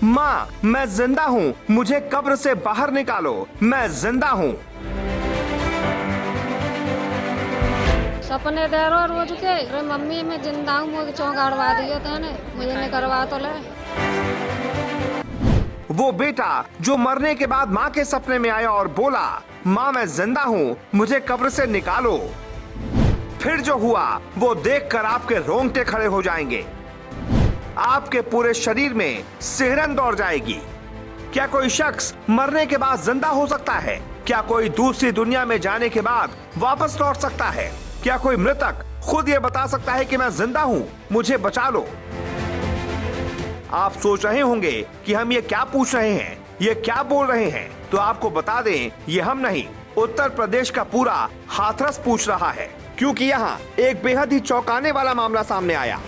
माँ, मैं जिंदा हूँ, मुझे कब्र से बाहर निकालो, मैं जिंदा हूँ। सपने दे रो रोज के, अरे मम्मी मैं जिंदा हूँ, मुझे चौंकाड़वा दिया तूने, मुझे नहीं करवा तो ले। वो बेटा जो मरने के बाद माँ के सपने में आया और बोला, माँ मैं जिंदा हूँ, मुझे कब्र से निकालो। फिर जो हुआ वो देखकर आपके रोंगटे खड़े हो जाएंगे, आपके पूरे शरीर में सिहरन दौड़ जाएगी। क्या कोई शख्स मरने के बाद जिंदा हो सकता है? क्या कोई दूसरी दुनिया में जाने के बाद वापस लौट सकता है? क्या कोई मृतक खुद ये बता सकता है कि मैं जिंदा हूँ, मुझे बचा लो? आप सोच रहे होंगे कि हम ये क्या पूछ रहे हैं, ये क्या बोल रहे हैं, तो आपको बता दें, ये हम नहीं, उत्तर प्रदेश का पूरा हाथरस पूछ रहा है, क्योंकि यहाँ एक बेहद ही चौंकाने वाला मामला सामने आया।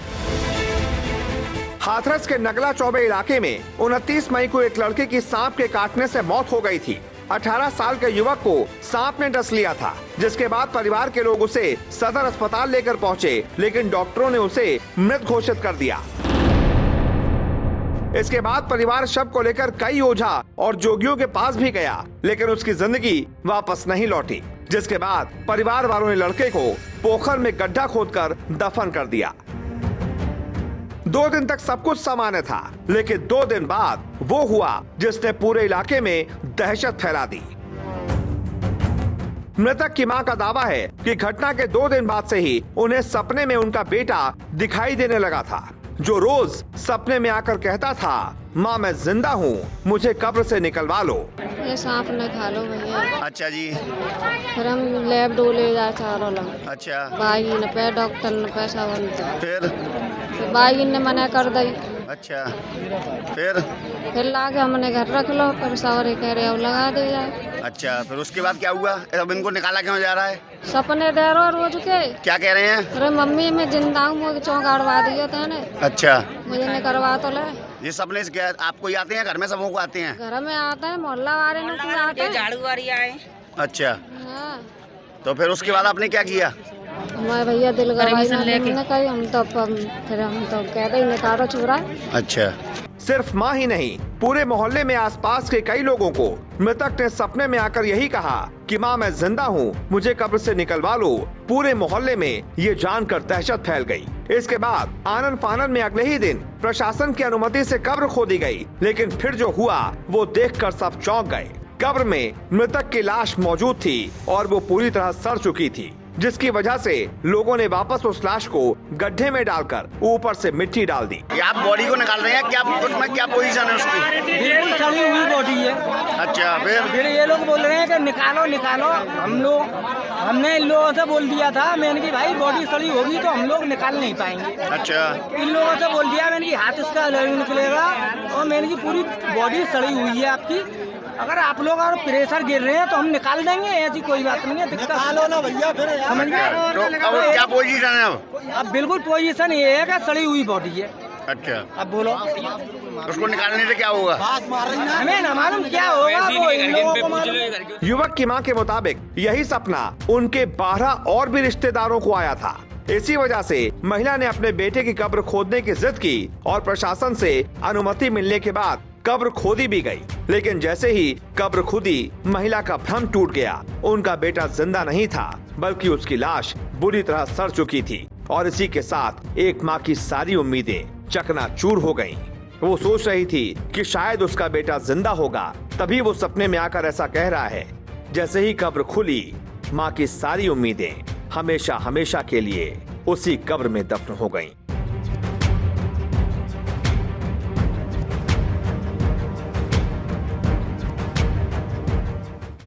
हाथरस के नगला चौबे इलाके में 29 मई को एक लड़के की सांप के काटने से मौत हो गई थी। 18 साल के युवक को सांप ने डस लिया था, जिसके बाद परिवार के लोग उसे सदर अस्पताल लेकर पहुंचे, लेकिन डॉक्टरों ने उसे मृत घोषित कर दिया। इसके बाद परिवार शव को लेकर कई ओझा और जोगियों के पास भी गया, लेकिन उसकी जिंदगी वापस नहीं लौटी, जिसके बाद परिवार वालों ने लड़के को पोखर में गड्ढा खोदकर दफन कर दिया। 2 दिन तक सब कुछ सामान्य था, लेकिन 2 दिन बाद वो हुआ जिसने पूरे इलाके में दहशत फैला दी। मृतक की मां का दावा है कि घटना के 2 दिन बाद से ही उन्हें सपने में उनका बेटा दिखाई देने लगा था, जो रोज सपने में आकर कहता था, माँ मैं जिंदा हूँ, मुझे कब्र से निकलवा लो। ये सांप न खा लो भैया। अच्छा जी। फिर हम लैब डोले जा चारों लोग। अच्छा। बाई न पे डॉक्टर न पैसा बनता, फिर बाई ने मना कर दी। अच्छा। फिर लाके हमने घर रख लो, फिर सवरे कह रहे अब लगा दे जाए। अच्छा, फिर उसके बाद क्या हुआ? अब इनको निकाला क्यों जा रहा है? सपने दे रो रोज के। क्या कह रहे हैं? अरे मम्मी मैं जिंदा हूँ, मुझे चौंकाड़वा दिया तूने। अच्छा। मुझे नहीं करवा तो ले। ये सपने से क्या आपको ही आते हैं? घर में सबों को आते हैं? घर में आते हैं, मोहल्ला वाले में क्यों आते हैं? झाड़ू वाली आए। अच्छा, हाँ। तो फिर उसके बाद आपने क्या किया? मैं भैया दिल गवाई ना कही, हम तो कह रहे निकालो छुरा। अच्छा। सिर्फ माँ ही नहीं, पूरे मोहल्ले में आसपास के कई लोगों को मृतक ने सपने में आकर यही कहा कि माँ मैं जिंदा हूँ, मुझे कब्र से निकलवा लो। पूरे मोहल्ले में ये जानकर दहशत फैल गई। इसके बाद आनन फानन में अगले ही दिन प्रशासन की अनुमति से कब्र खोदी गई, लेकिन फिर जो हुआ वो देखकर सब चौंक गए। कब्र में मृतक की लाश मौजूद थी और वो पूरी तरह सड़ चुकी थी, जिसकी वजह से लोगों ने वापस उस लाश को गड्ढे में डालकर ऊपर से मिट्टी डाल दी। ये आप बॉडी को निकाल रहे हैं? क्या उसमें क्या पोजीशन है उसकी? बिल्कुल सड़ी हुई बॉडी है। अच्छा। फिर ये लोग बोल रहे हैं कि निकालो निकालो। हमने इन लोगों से बोल दिया था, मैंने कि भाई बॉडी सड़ी होगी तो हम लोग निकाल नहीं पाएंगे। अच्छा। इन लोगों से बोल दिया मैंने कि हाथ इसका अलग निकलेगा, और मैंने की पूरी बॉडी सड़ी हुई है आपकी, अगर आप लोग और प्रेशर गिर रहे हैं तो हम निकाल देंगे, ऐसी कोई बात नहीं है। दिक्कत ना भैया, फिर समझ गए? तो अब क्या पोजीशन है अब बिल्कुल पोजीशन ये है कि सड़ी हुई बॉडी है। अच्छा। अब बोलो उसको निकालने से क्या होगा? हमें ना मालूम क्या होगा, वो इन लोगों को मालूम। युवक की मां के मुताबिक यही सपना उनके 12 और भी रिश्तेदारों को आया था। इसी वजह से महिला ने अपने बेटे की कब्र खोदने की जिद की और प्रशासन से अनुमति मिलने के बाद कब्र खोदी भी गई। लेकिन जैसे ही कब्र खुदी, महिला का भ्रम टूट गया। उनका बेटा जिंदा नहीं था, बल्कि उसकी लाश बुरी तरह सड़ चुकी थी, और इसी के साथ एक माँ की सारी उम्मीदें चकनाचूर हो गईं। वो सोच रही थी कि शायद उसका बेटा जिंदा होगा, तभी वो सपने में आकर ऐसा कह रहा है। जैसे ही कब्र खुली, माँ की सारी उम्मीदें हमेशा हमेशा के लिए उसी कब्र में दफन हो गईं।